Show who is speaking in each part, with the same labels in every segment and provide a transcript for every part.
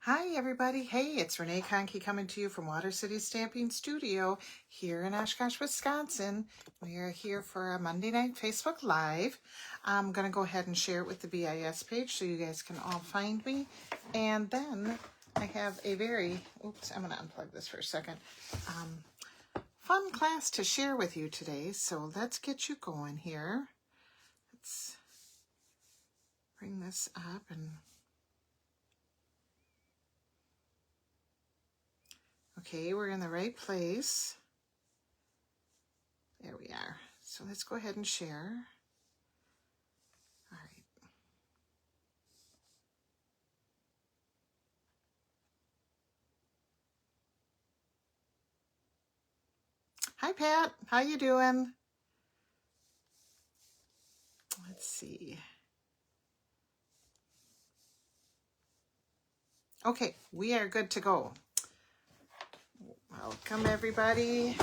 Speaker 1: Hi, everybody. Hey, it's Renee Conkey coming to you from Water City Stamping Studio here in Oshkosh, Wisconsin. We are here for a Monday night Facebook Live. I'm going to go ahead and share it with the BIS page so you guys can all find me. And then I have a very, I'm going to unplug this for a second, fun class to share with you today. So let's get you going here. Let's bring this up and... Okay, we're in the right place. There we are. So let's go ahead and share. All right. Hi, Pat. How you doing? Let's see. Okay, we are good to go. Welcome, everybody.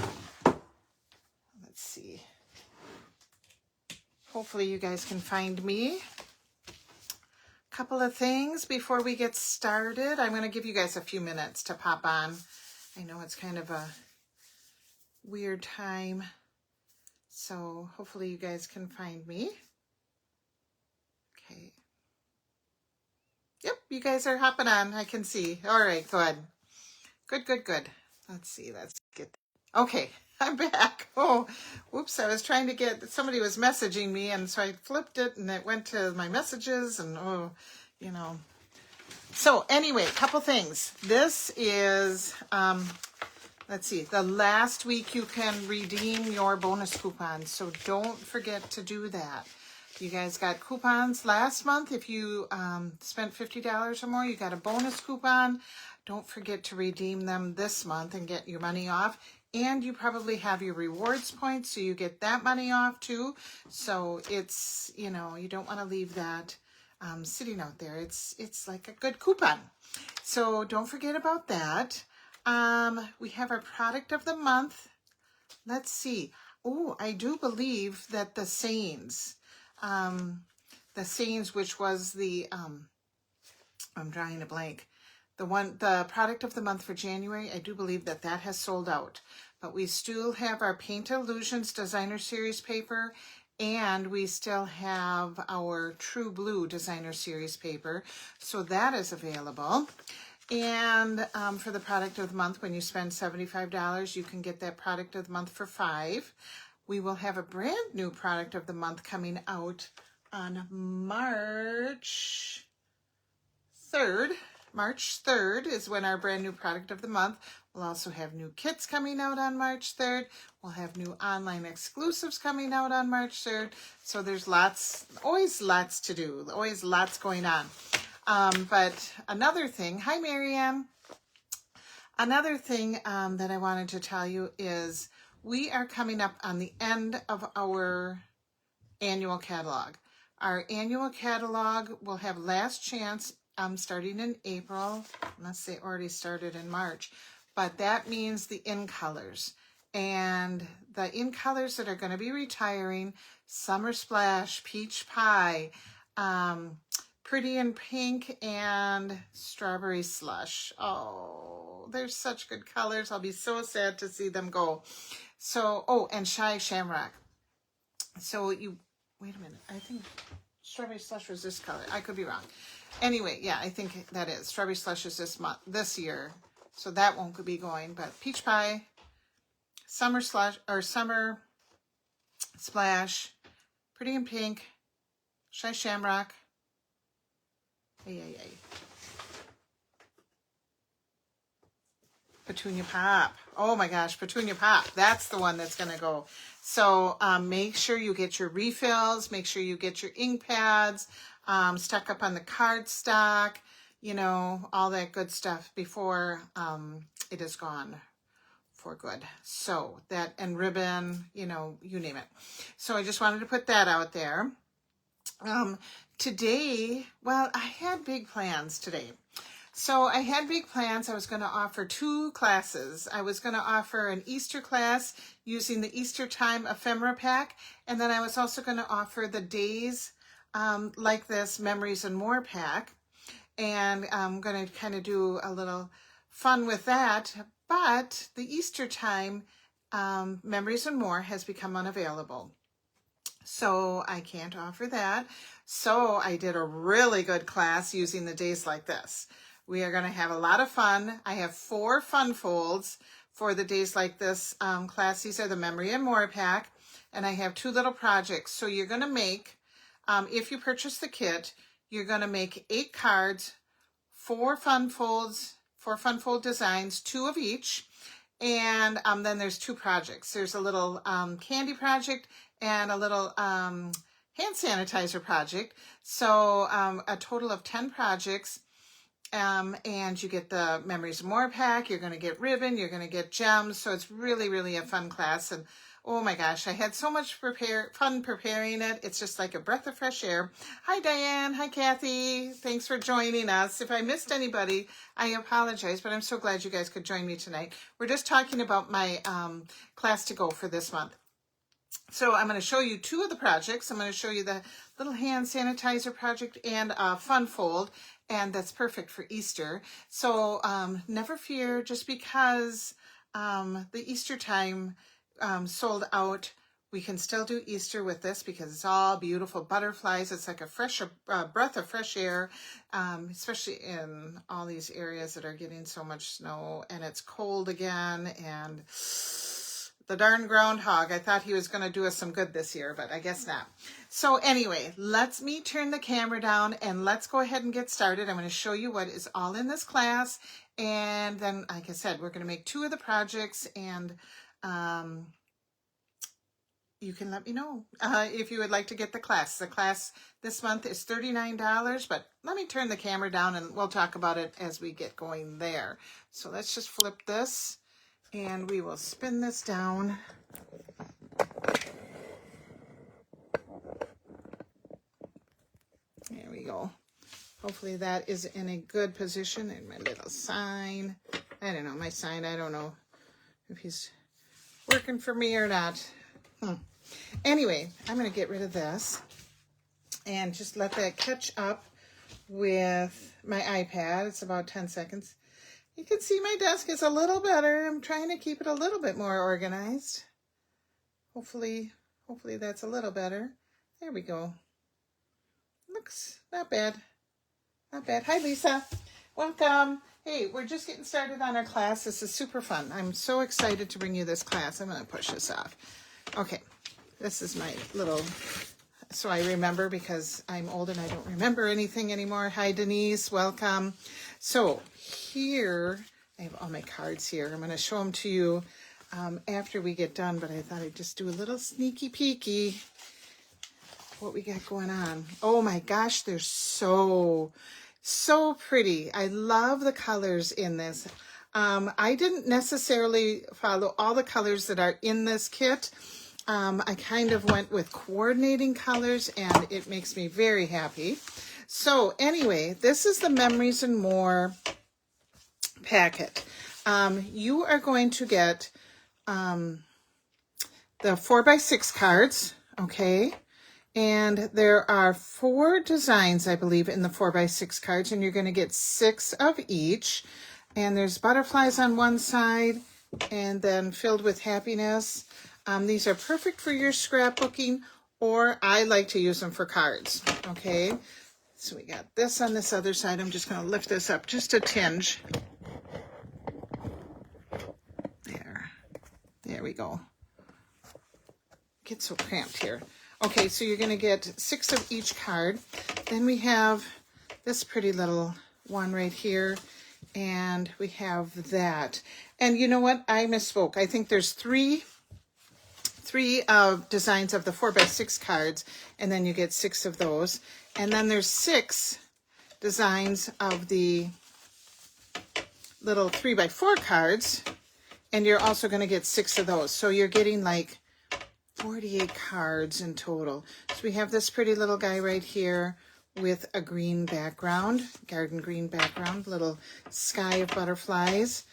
Speaker 1: Let's see. Hopefully you guys can find me. Couple of things before we get started. I'm going to give you guys a few minutes to pop on. I know it's kind of a weird time, so hopefully you guys can find me. Okay. Yep, you guys are hopping on. I can see. All right, good. Good. Let's see. Let's get... Okay, I'm back. Oh, whoops. I was trying to get... Somebody was messaging me, and so I flipped it, and it went to my messages, and So anyway, a couple things. This is, let's see, the last week you can redeem your bonus coupons, so don't forget to do that. You guys got coupons last month. If you spent $50 or more, you got a bonus coupon. Don't forget to redeem them this month and get your money off. And you probably have your rewards points, so you get that money off too. So it's, you don't want to leave that sitting out there. It's like a good coupon. So don't forget about that. We have our product of the month. Let's see. Oh, I do believe that the Sayings, which was the, I'm drawing a blank. The product of the month for January, I do believe that has sold out. But we still have our Paint Illusions Designer Series paper, and we still have our True Blue Designer Series paper. So that is available. And for the product of the month, when you spend $75, you can get that product of the month for $5. We will have a brand new product of the month coming out on March 3rd. March 3rd is when our brand new product of the month. We'll also have new kits coming out on March 3rd. We'll have new online exclusives coming out on March 3rd. So there's always lots to do, always lots going on. But another thing, hi Marianne. Another thing that I wanted to tell you is we are coming up on the end of our annual catalog. Our annual catalog will have last chance starting in April, unless they already started in March. But that means the in colors. And the in colors that are going to be retiring, Summer Splash, Peach Pie, Pretty in Pink, and Strawberry Slush. Oh, they're such good colors. I'll be so sad to see them go. So, and Shy Shamrock. So wait a minute. I think Strawberry Slush was this color. I could be wrong. Anyway, yeah, I think that is. Strawberry Slush is this year. So that won't be going. But Peach Pie, Summer Slush, or Summer Splash, Pretty in Pink, Shy Shamrock. Petunia Pop. Oh my gosh, Petunia Pop. That's the one that's going to go. So make sure you get your refills. Make sure you get your ink pads stuck up on the cardstock. All that good stuff before it is gone for good. So that, and ribbon, you name it. So I just wanted to put that out there. Today, well, I had big plans today. So I had big plans. I was going to offer 2 classes. I was going to offer an Easter class using the Easter Time ephemera pack. And then I was also going to offer the Days Like This Memories and More pack. and I'm going to kind of do a little fun with that. But the Easter time Memories and More has become unavailable, so I can't offer that. So I did a really good class using the days like this. We are going to have a lot of fun. I have 4 fun folds for the days like this class. These are the Memory and More pack, and I have 2 little projects. So you're going to make, if you purchase the kit, you're going to make 8 cards, 4 fun folds, 4 fun fold designs, 2 of each. And then there's 2 projects. There's a little candy project and a little hand sanitizer project. So a total of 10 projects. And you get the Memories and More pack. You're going to get ribbon. You're going to get gems. So it's really, really a fun class. And oh my gosh, I had so much fun preparing it. It's just like a breath of fresh air. Hi, Diane. Hi, Kathy. Thanks for joining us. If I missed anybody, I apologize, but I'm so glad you guys could join me tonight. We're just talking about my class to go for this month. So I'm going to show you 2 of the projects. I'm going to show you the little hand sanitizer project and a fun fold, and that's perfect for Easter. So never fear, just because the Easter time sold out, we can still do Easter with this because it's all beautiful butterflies. It's like a fresh breath of fresh air, especially in all these areas that are getting so much snow, and it's cold again, and the darn groundhog. I thought he was going to do us some good this year, but I guess not. So anyway, let me turn the camera down and let's go ahead and get started. I'm going to show you what is all in this class. And then, like I said, we're going to make 2 of the projects, and you can let me know if you would like to get the class. The class this month is $39, but let me turn the camera down and we'll talk about it as we get going there. So let's just flip this. And we will spin this down. There we go. Hopefully that is in a good position. And my little sign. I don't know, my sign, I don't know if he's working for me or not. Anyway, I'm going to get rid of this and just let that catch up with my iPad. It's about 10 seconds. You can see my desk is a little better. I'm trying to keep it a little bit more organized. Hopefully that's a little better. There we go. Looks not bad. Not bad. Hi, Lisa. Welcome. Hey, we're just getting started on our class. This is super fun. I'm so excited to bring you this class. I'm going to push this off. Okay. This is my little, so I remember, because I'm old and I don't remember anything anymore. Hi, Denise. Welcome. So here, I have all my cards here. I'm going to show them to you after we get done, but I thought I'd just do a little sneaky peeky what we got going on. Oh my gosh, they're so pretty. I love the colors in this. I didn't necessarily follow all the colors that are in this kit. I kind of went with coordinating colors, and it makes me very happy. So anyway, this is the Memories and More packet. You are going to get the 4x6 cards, okay? And there are 4 designs, I believe, in the 4x6 cards, and you're going to get 6 of each. And there's butterflies on one side, and then filled with happiness. These are perfect for your scrapbooking, or I like to use them for cards, okay? So we got this on this other side. I'm just going to lift this up just a tinge. There we go. Get so cramped here. Okay, so you're going to get 6 of each card. Then we have this pretty little one right here, and we have that. And you know what? I misspoke. I think there's three designs of the 4x6 cards, and then you get 6 of those. And then there's 6 designs of the little 3x4 cards, and you're also going to get 6 of those. So you're getting like 48 cards in total. So we have this pretty little guy right here with a green background, garden green background, little sky of butterflies.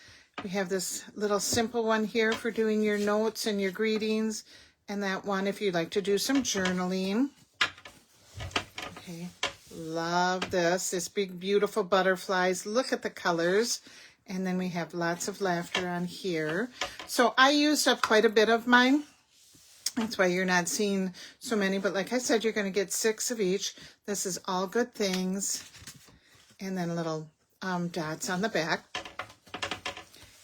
Speaker 1: We have this little simple one here for doing your notes and your greetings, and that one if you'd like to do some journaling. Okay, Love this big, beautiful butterflies. Look at the colors. And then we have lots of laughter on here. So I used up quite a bit of mine. That's why you're not seeing so many. But like I said, you're going to get 6 of each. This is All Good Things. And then little dots on the back.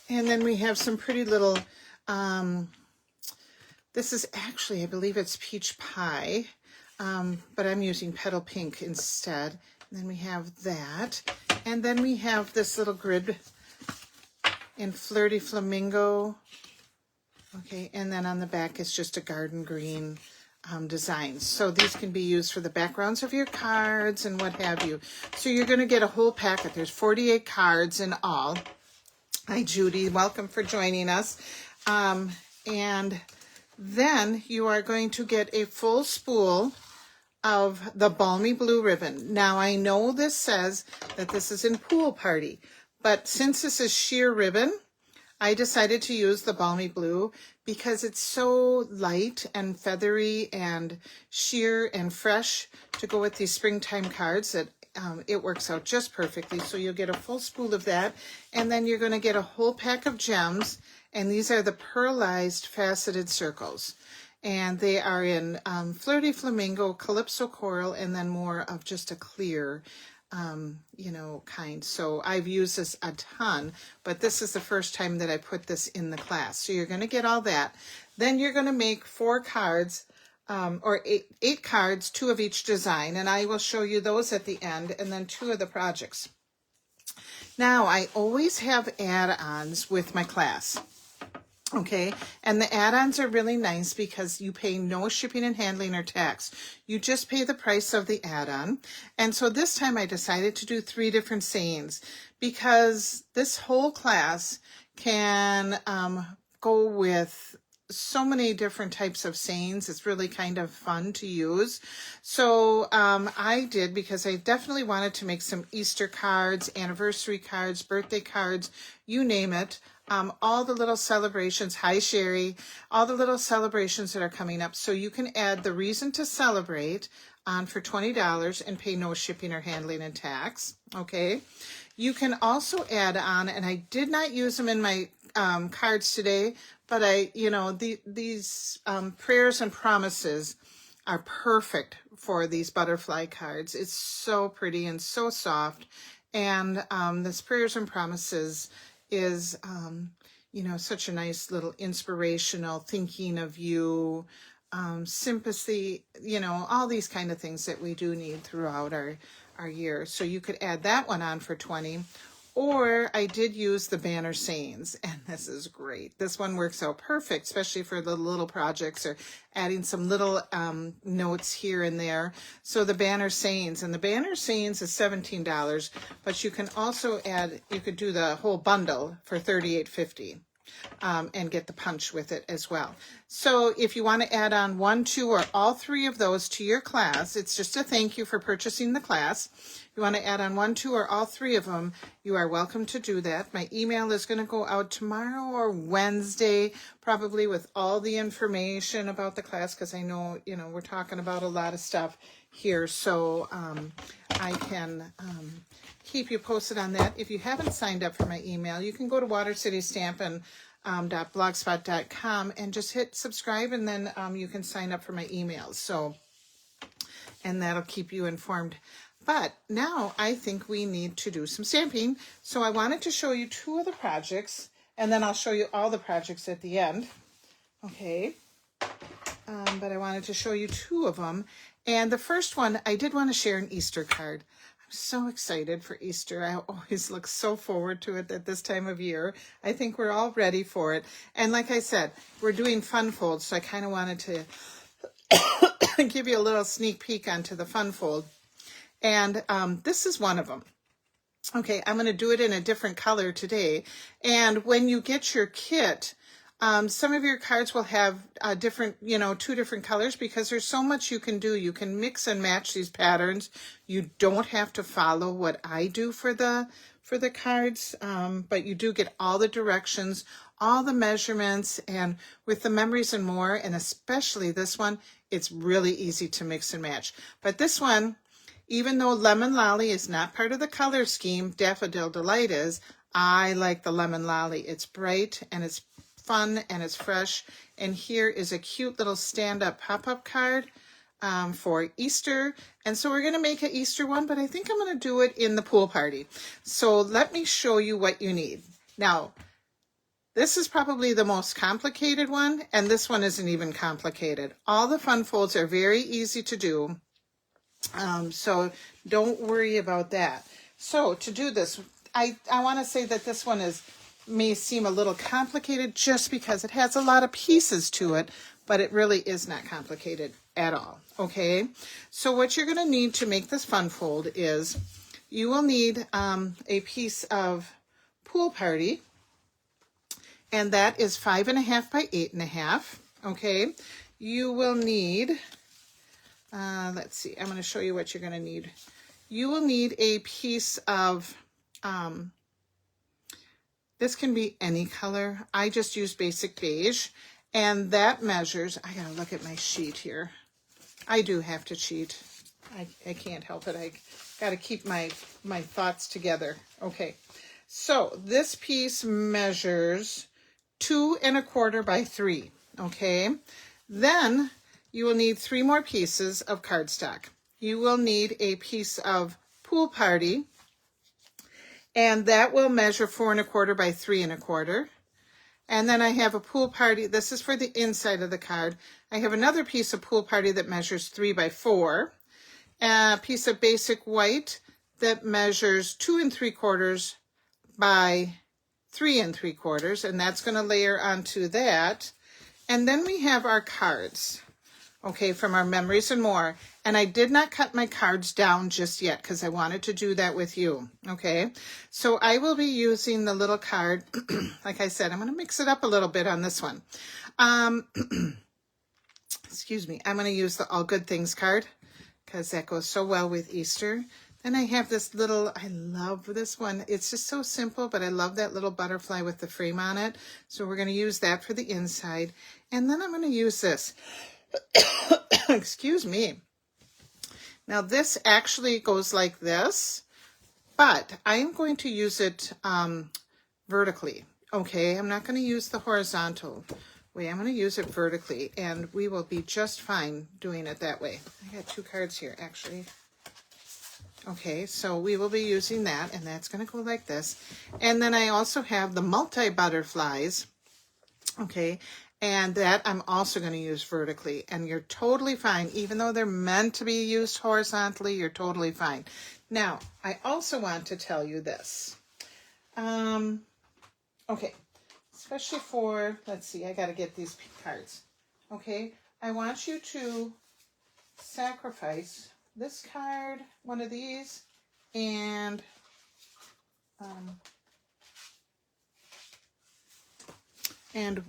Speaker 1: And then we have some pretty little, this is actually, I believe it's Peach Pie. But I'm using Petal Pink instead. And then we have that. And then we have this little grid in Flirty Flamingo. Okay, and then on the back is just a garden green design. So these can be used for the backgrounds of your cards and what have you. So you're going to get a whole packet. There's 48 cards in all. Hi, Judy. Welcome for joining us. And then you are going to get a full spool of the Balmy Blue ribbon. Now, I know this says that this is in Pool Party, but since this is sheer ribbon, I decided to use the Balmy Blue because it's so light and feathery and sheer and fresh to go with these springtime cards that it works out just perfectly. So you'll get a full spool of that, and then you're going to get a whole pack of gems, and these are the pearlized faceted circles. And they are in Flirty Flamingo, Calypso Coral, and then more of just a clear, kind. So I've used this a ton, but this is the first time that I put this in the class. So you're going to get all that. Then you're going to make 4 cards, or eight cards, 2 of each design, and I will show you those at the end, and then 2 of the projects. Now, I always have add-ons with my class. Okay, and the add-ons are really nice because you pay no shipping and handling or tax. You just pay the price of the add-on. And so this time I decided to do 3 different sayings because this whole class can go with so many different types of sayings. It's really kind of fun to use. So I did, because I definitely wanted to make some Easter cards, anniversary cards, birthday cards, you name it. All the little celebrations, hi Sherry, all the little celebrations that are coming up. So you can add the reason to celebrate on for $20 and pay no shipping or handling and tax. Okay. You can also add on, and I did not use them in my cards today, but these prayers and promises are perfect for these butterfly cards. It's so pretty and so soft. And this prayers and promises is, such a nice little inspirational thinking of you, sympathy, all these kind of things that we do need throughout our year. So you could add that one on for $20. Or I did use the banner sayings, and this is great. This one works out perfect, especially for the little projects or adding some little notes here and there. So the banner sayings, and the banner sayings is $17, but you can also add, you could do the whole bundle for $38.50. And get the punch with it as well. So if you want to add on 1, 2, or all 3 of those to your class, it's just a thank you for purchasing the class. If you want to add on 1, 2, or all 3 of them, you are welcome to do that. My email is going to go out tomorrow or Wednesday, probably with all the information about the class, because I know, we're talking about a lot of stuff here. So I can keep you posted on that. If you haven't signed up for my email, you can go to watercitystampin.blogspot.com and just hit subscribe, and then you can sign up for my emails. So, and that'll keep you informed. But now I think we need to do some stamping. So I wanted to show you 2 of the projects, and then I'll show you all the projects at the end. Okay. But I wanted to show you 2 of them. And the first one, I did want to share an Easter card. I'm so excited for Easter. I always look so forward to it at this time of year. I think we're all ready for it. And like I said, we're doing fun folds, so I kind of wanted to give you a little sneak peek onto the fun fold. And this is one of them. Okay, I'm going to do it in a different color today. And when you get your kit, some of your cards will have different, 2 different colors, because there's so much you can do. You can mix and match these patterns. You don't have to follow what I do for the cards, but you do get all the directions, all the measurements, and with the memories and more, and especially this one, it's really easy to mix and match. But this one Even though Lemon Lolly is not part of the color scheme, Daffodil Delight is, I like the Lemon Lolly. It's bright and it's fun and it's fresh. And here is a cute little stand-up pop-up card for Easter. And so we're going to make an Easter one, but I think I'm going to do it in the pool party. So let me show you what you need. Now, this is probably the most complicated one, and this one isn't even complicated. All the fun folds are very easy to do, so don't worry about that. So to do this, I want to say that this one may seem a little complicated just because it has a lot of pieces to it, but it really is not complicated at all, okay? So what you're going to need to make this fun fold is you will need a piece of Pool Party, and that is 5.5 by 8.5, okay? You will need, let's see, I'm going to show you what you're going to need. You will need a piece of, this can be any color. I just use basic beige, and that measures, I gotta look at my sheet here. I do have to cheat. I can't help it. I gotta keep my thoughts together. Okay, so this piece measures 2 1/4 by 3, okay? Then you will need 3 more pieces of cardstock. You will need a piece of Pool Party, and that will measure 4 1/4 by 3 1/4. And then I have a Pool Party, this is for the inside of the card. I have another piece of Pool Party that measures 3 by 4. A piece of basic white that measures 2 3/4 by 3 3/4, and that's going to layer onto that. And then we have our cards, okay, from our Memories and More. And I did not cut my cards down just yet because I wanted to do that with you, okay? So I will be using the little card. Like I said, I'm going to mix it up a little bit on this one. Excuse me. I'm going to use the All Good Things card because that goes so well with Easter. Then I have this little, I love this one. It's just so simple, but I love that little butterfly with the frame on it. So we're going to use that for the inside. And then I'm going to use this. Excuse me. Now this actually goes like this, but I am going to use it vertically, okay? I'm not going to use the horizontal way. I'm going to use it vertically, and we will be just fine doing it that way. I got 2 cards here, actually. Okay, so we will be using that, and that's going to go like this. And then I also have the multi-butterflies, okay? And that I'm also going to use vertically, and you're totally fine. Even though they're meant to be used horizontally, you're totally fine. Now, I also want to tell you this. Okay, especially for, let's see, I got to get these cards. Okay, I want you to sacrifice this card, one of these, and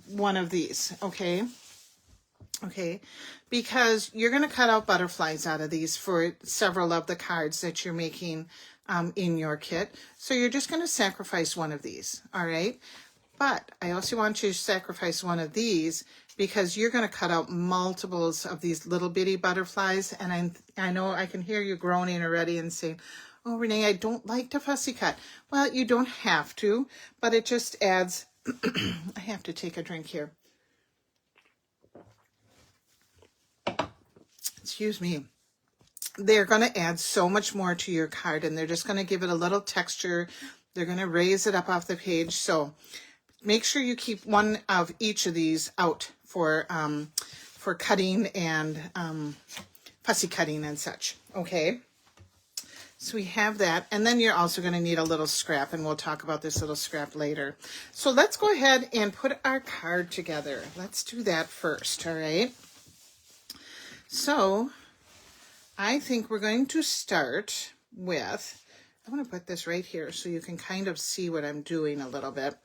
Speaker 1: one of these, okay? Okay, because you're going to cut out butterflies out of these for several of the cards that you're making in your kit. So you're just going to sacrifice one of these, all right? But I also want you to sacrifice one of these because you're going to cut out multiples of these little bitty butterflies. And I know I can hear you groaning already and saying, oh, Renee, I don't like to fussy cut. Well, you don't have to, but it just adds... I have to take a drink here. Excuse me. They're going to add so much more to your card, and they're just going to give it a little texture. They're going to raise it up off the page. So make sure you keep one of each of these out for cutting and fussy cutting and such. Okay. So we have that, and then you're also going to need a little scrap, and we'll talk about this little scrap later. So let's go ahead and put our card together. Let's do that first, all right? So I think we're going to start with, I'm going to put this right here so you can kind of see what I'm doing a little bit.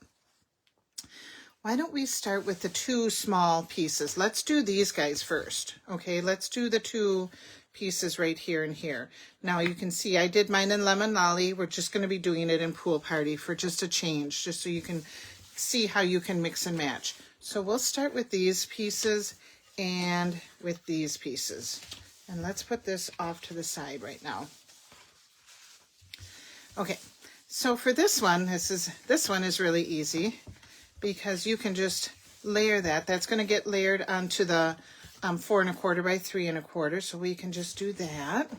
Speaker 1: Why don't we start with the 2 small pieces? Let's do these guys first, okay? Let's do the 2 pieces right here and here. Now you can see I did mine in Lemon Lolly. We're just going to be doing it in Pool Party for just a change, just so you can see how you can mix and match. So we'll start with these pieces and with these pieces. And let's put this off to the side right now. Okay, so for this one, this one is really easy because you can just layer that. That's going to get layered onto the 4 1/4 by 3 1/4. So we can just do that.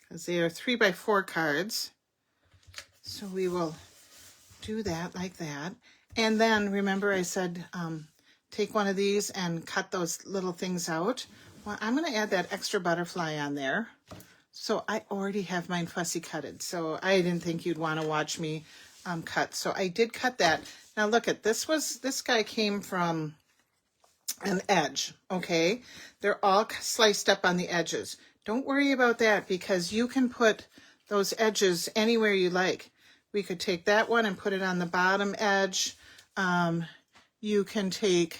Speaker 1: Because they are 3 by 4 cards. So we will do that like that. And then remember I said take one of these and cut those little things out. Well, I'm going to add that extra butterfly on there. So I already have mine fussy cutted. So I didn't think you'd want to watch me cut. So I did cut that. Now look at this guy came from an edge. Okay. They're all sliced up on the edges. Don't worry about that because you can put those edges anywhere you like. We could take that one and put it on the bottom edge. You can take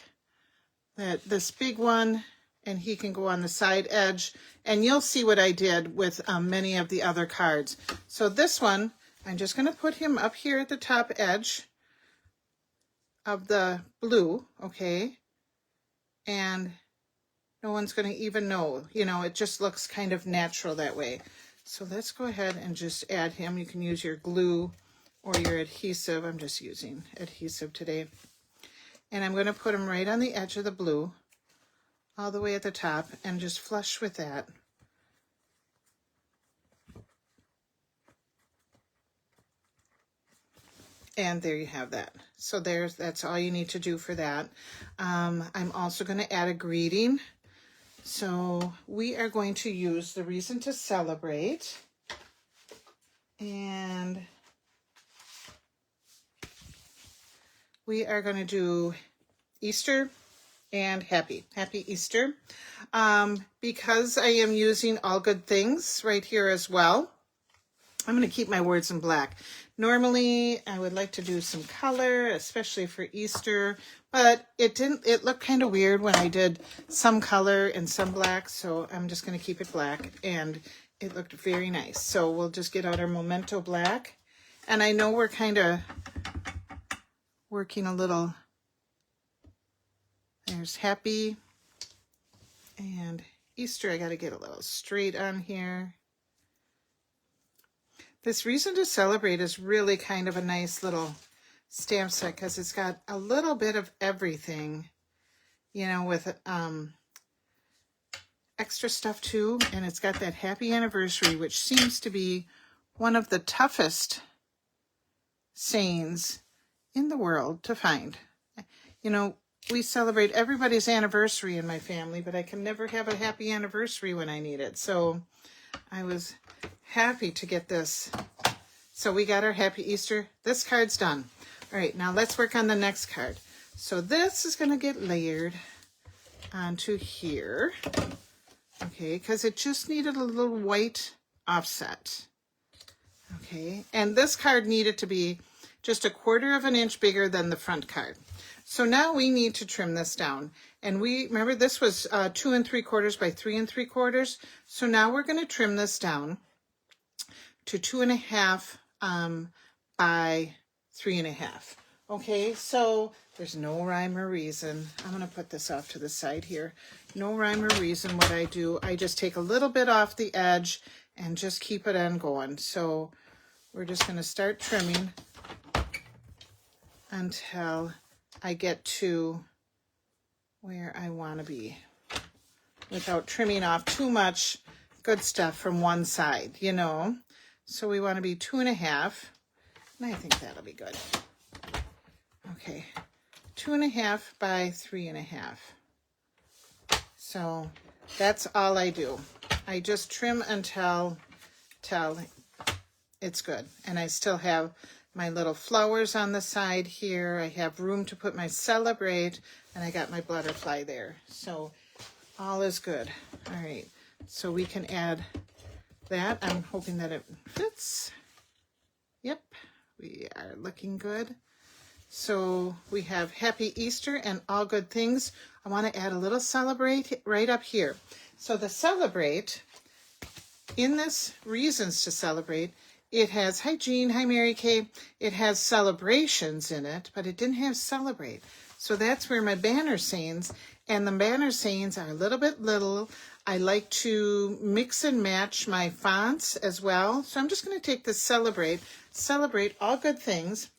Speaker 1: this big one and he can go on the side edge. And you'll see what I did with many of the other cards. So this one, I'm just going to put him up here at the top edge of the blue, okay? And no one's going to even know. You know, it just looks kind of natural that way. So let's go ahead and just add him. You can use your glue or your adhesive. I'm just using adhesive today. And I'm going to put him right on the edge of the blue, all the way at the top, and just flush with that. And there you have that. So that's all you need to do for that. I'm also going to add a greeting. So we are going to use the reason to celebrate. And we are going to do Easter and Happy Easter. Because I am using All Good Things right here as well, I'm going to keep my words in black. Normally, I would like to do some color, especially for Easter, but it looked kind of weird when I did some color and some black, so I'm just going to keep it black, and it looked very nice. So we'll just get out our Memento Black, and I know we're kind of working a little. There's Happy and Easter. I got to get a little straight on here. This Reason to Celebrate is really kind of a nice little stamp set because it's got a little bit of everything, you know, with extra stuff too. And it's got that happy anniversary, which seems to be one of the toughest sayings in the world to find. You know, we celebrate everybody's anniversary in my family, but I can never have a happy anniversary when I need it. So I was happy to get this. So we got our Happy Easter. This card's done. All right, now let's work on the next card. So this is going to get layered onto here. Okay, because it just needed a little white offset. Okay, and this card needed to be just 1/4 of an inch bigger than the front card. So now we need to trim this down. And we remember this was 2 3/4 by 3 3/4. So now we're going to trim this down to 2 1/2 by 3 1/2. Okay, so there's no rhyme or reason. I'm going to put this off to the side here. No rhyme or reason what I do. I just take a little bit off the edge and just keep it on going. So we're just going to start trimming until I get to where I want to be without trimming off too much good stuff from one side, you know. So we want to be 2 1/2, and I think that'll be good. Okay, 2 1/2 by 3 1/2. So that's all I do. I just trim until it's good. And I still have my little flowers on the side here. I have room to put my Celebrate, and I got my butterfly there. So all is good. All right, so we can add that. I'm hoping that it fits. Yep, we are looking good. So we have Happy Easter and All Good Things. I want to add a little Celebrate right up here. So the Celebrate, in this Reasons to Celebrate, it has, hi Jean, hi Mary Kay, it has celebrations in it, but it didn't have Celebrate. So that's where my banner sayings, And the banner sayings are a little bit little. I like to mix and match my fonts as well. So I'm just going to take the Celebrate all good things.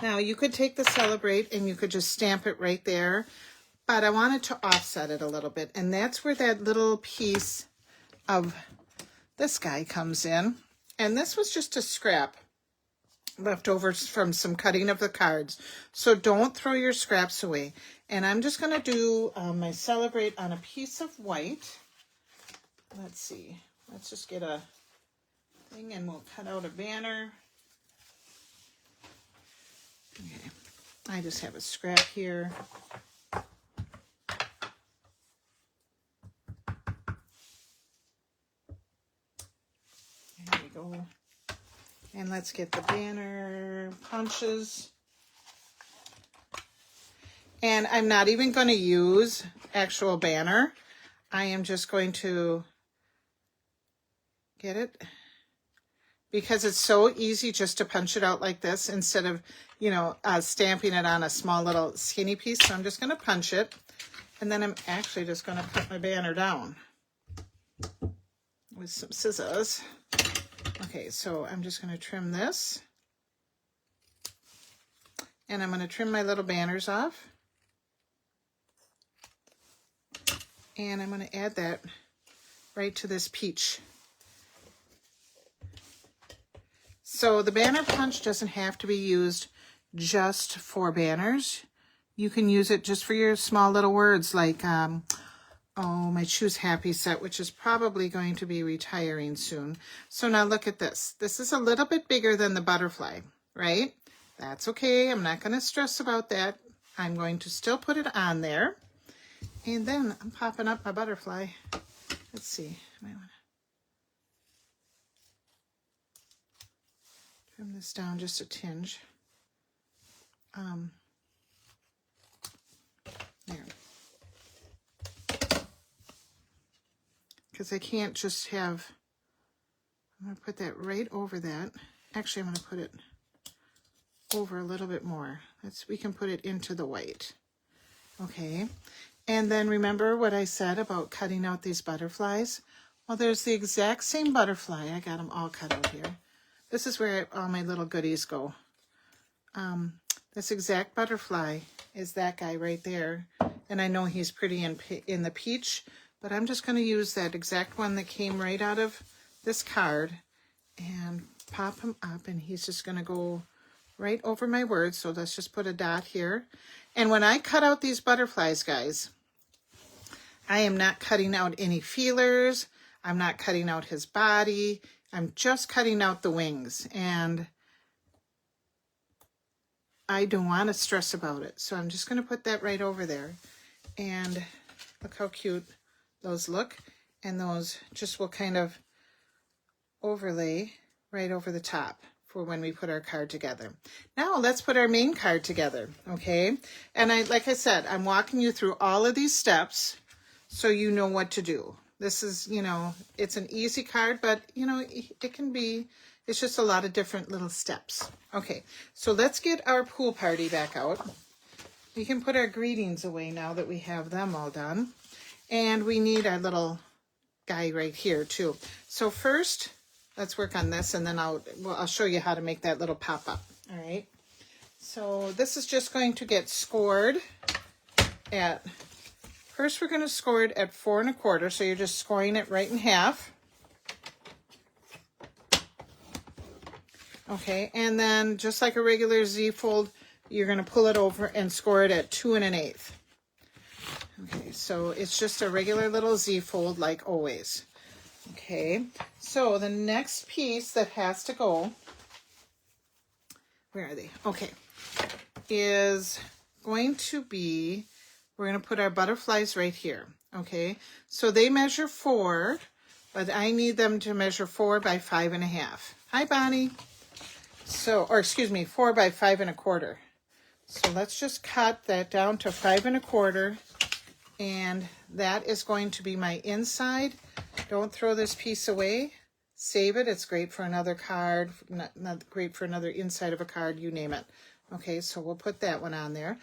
Speaker 1: Now you could take the Celebrate and you could just stamp it right there, but I wanted to offset it a little bit. And that's where that little piece of this guy comes in. And this was just a scrap left over from some cutting of the cards. So don't throw your scraps away. And I'm just going to do my Celebrate on a piece of white. Let's see. Let's just get a thing and we'll cut out a banner. Okay. I just have a scrap here. There we go. And let's get the banner punches. And I'm not even going to use actual banner. I am just going to get it because it's so easy just to punch it out like this instead of, stamping it on a small little skinny piece. So I'm just going to punch it. And then I'm actually just going to put my banner down with some scissors. Okay, so I'm just going to trim this. And I'm going to trim my little banners off. And I'm going to add that right to this peach. So the banner punch doesn't have to be used just for banners. You can use it just for your small little words like, my Choose Happy set, which is probably going to be retiring soon. So now look at this. This is a little bit bigger than the butterfly, right? That's okay. I'm not going to stress about that. I'm going to still put it on there. And then I'm popping up my butterfly. Let's see. I might want to trim this down just a tinge. There. Because I can't just have, I'm going to put that right over that. Actually, I'm going to put it over a little bit more. We can put it into the white. Okay. And then remember what I said about cutting out these butterflies? Well, there's the exact same butterfly. I got them all cut out here. This is where all my little goodies go. This exact butterfly is that guy right there. And I know he's pretty in the peach, but I'm just going to use that exact one that came right out of this card and pop him up. And he's just going to go right over my words. So let's just put a dot here. And when I cut out these butterflies, guys, I am not cutting out any feelers. I'm not cutting out his body. I'm just cutting out the wings. And I don't want to stress about it. So I'm just going to put that right over there. And look how cute those look. And those just will kind of overlay right over the top for when we put our card together. Now let's put our main card together, okay? And like I said, I'm walking you through all of these steps so you know what to do. This is, it's an easy card, but, it can be, it's just a lot of different little steps. Okay, so let's get our pool party back out. We can put our greetings away now that we have them all done. And we need our little guy right here too. So first, let's work on this, and then I'll show you how to make that little pop-up. All right. So this is just going to get scored at, first we're going to score it at 4 1/4. So you're just scoring it right in half. Okay. And then just like a regular Z fold, you're going to pull it over and score it at 2 1/8. Okay. So it's just a regular little Z fold like always. Okay, so the next piece that has to go, where are they? Okay, is going to be, we're going to put our butterflies right here. Okay, so they measure 4, but I need them to measure 4 by 5 1/2. Hi, Bonnie. So, or excuse me, 4 by 5 1/4. So let's just cut that down to 5 1/4, and that is going to be my inside. Don't throw this piece away. Save it. It's great for another card, not great for another inside of a card, you name it. Okay, so we'll put that one on there.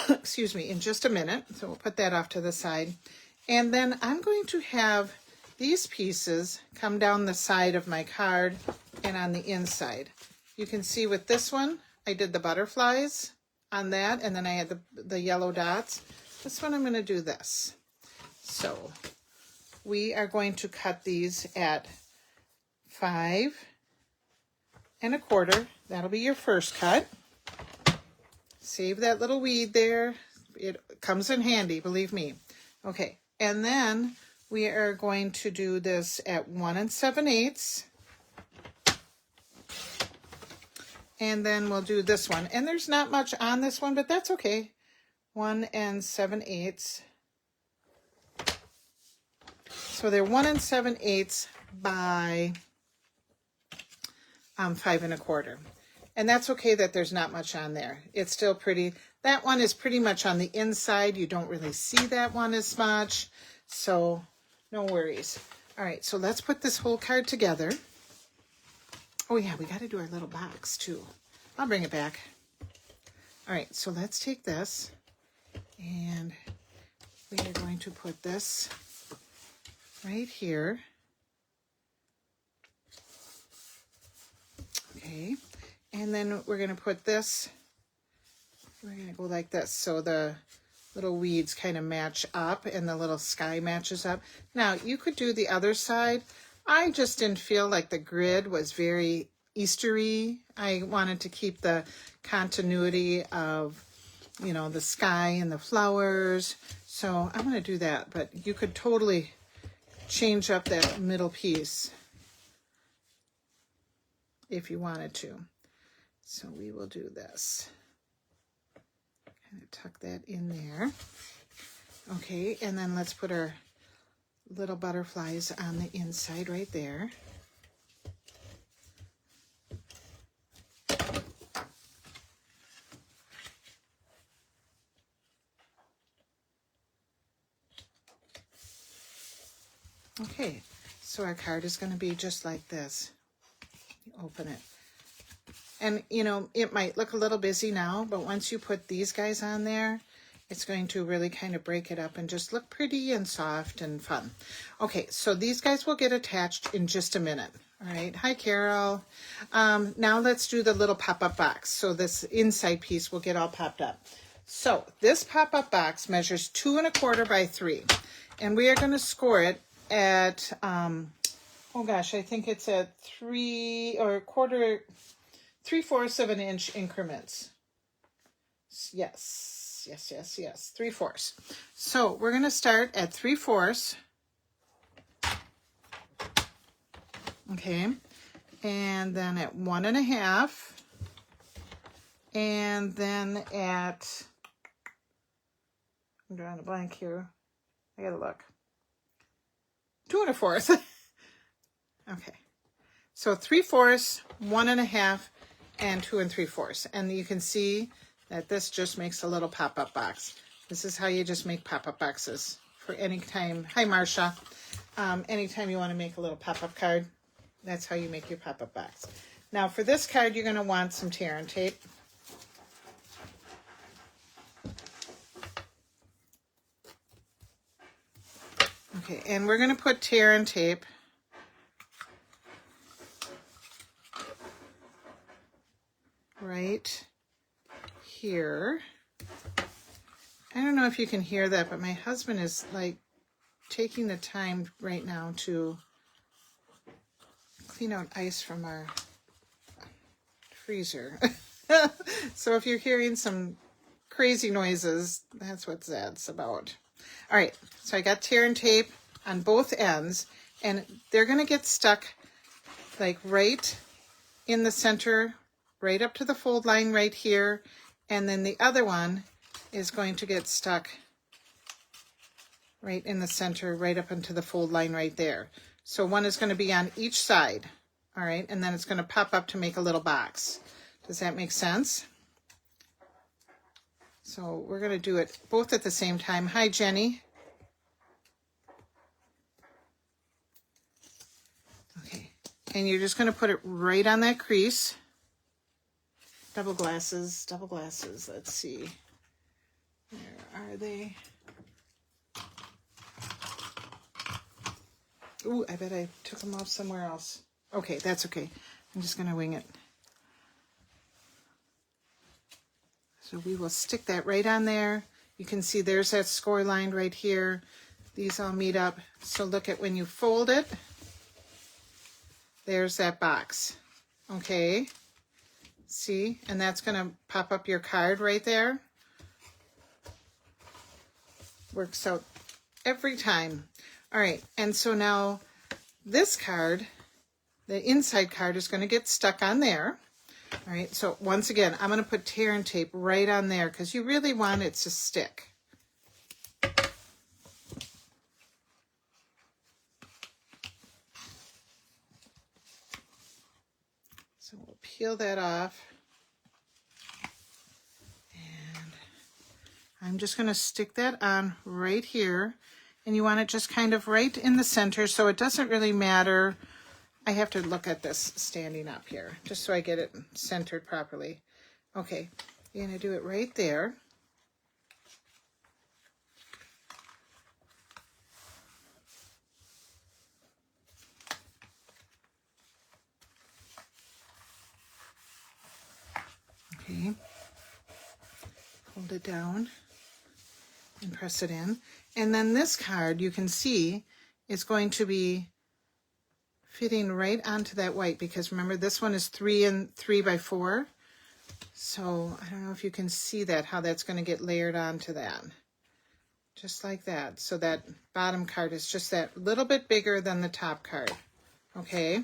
Speaker 1: excuse me, in just a minute. So we'll put that off to the side. And then I'm going to have these pieces come down the side of my card and on the inside. You can see with this one, I did the butterflies on that, and then I had the yellow dots. This one I'm going to do this. So we are going to cut these at 5 1/4. That'll be your first cut. Save that little weed there. It comes in handy, believe me. Okay, and then we are going to do this at 1 7/8. And then we'll do this one. And there's not much on this one, but that's okay. 1 7/8. So they're 1 7/8 by 5 1/4. And that's okay that there's not much on there. It's still pretty. That one is pretty much on the inside. You don't really see that one as much. So no worries. All right, so let's put this whole card together. Oh yeah, we got to do our little box too. I'll bring it back. All right, so let's take this and we are going to put this right here. Okay, and then we're going to put this, we're going to go like this so the little weeds kind of match up and the little sky matches up. Now, you could do the other side. I just didn't feel like the grid was very Eastery. I wanted to keep the continuity of, you know, the sky and the flowers. So I'm going to do that, but you could totally change up that middle piece if you wanted to. So we will do this. Kind of tuck that in there. Okay, and then let's put our little butterflies on the inside right there. Okay, so our card is going to be just like this. You open it. And, you know, it might look a little busy now, but once you put these guys on there, it's going to really kind of break it up and just look pretty and soft and fun. Okay, so these guys will get attached in just a minute. All right, hi, Carol. Now let's do the little pop-up box. So this inside piece will get all popped up. So this pop-up box measures 2 1/4 by 3. And we are going to score it at, oh gosh, I think it's at 3/4 of an inch increments. Yes, 3/4. So we're going to start at 3/4. Okay, and then at 1 1/2, and then at, I'm drawing a blank here. I gotta look. 2 1/4. Okay, so 3/4, 1 1/2, and 2 3/4. And you can see that this just makes a little pop-up box. This is how you just make pop-up boxes for any time. Hi, Marcia. Anytime you want to make a little pop-up card, that's how you make your pop-up box. Now, for this card, you're going to want some tear and tape. Okay, and we're going to put tear and tape right here. I don't know if you can hear that, but my husband is like taking the time right now to clean out ice from our freezer. So if you're hearing some crazy noises, that's what that's about. All right, so I got tear and tape on both ends, and they're going to get stuck like right in the center, right up to the fold line right here, and then the other one is going to get stuck right in the center, right up into the fold line right there. So one is going to be on each side, all right, and then it's going to pop up to make a little box. Does that make sense? So we're going to do it both at the same time. Hi, Jenny. Okay, and you're just going to put it right on that crease. Double glasses, let's see. are they? Ooh, I bet I took them off somewhere else. Okay, that's okay. I'm just going to wing it. So we will stick that right on there. You can see there's that score line right here. These all meet up. So look at when you fold it, there's that box. Okay. See? And that's going to pop up your card right there. Works out every time. All right. And so now this card, the inside card, is going to get stuck on there. All right. So once again, I'm going to put tear and tape right on there because you really want it to stick. So we'll peel that off. And I'm just going to stick that on right here. And you want it just kind of right in the center, so it doesn't really matter. I have to look at this standing up here, just so I get it centered properly. Okay, you're going to do it right there. Okay, hold it down and press it in. And then this card, you can see, is going to be fitting right onto that white, because remember this one is 3 and 3 by 4. So I don't know if you can see that, how that's going to get layered onto that. Just like that. So that bottom card is just that little bit bigger than the top card. Okay.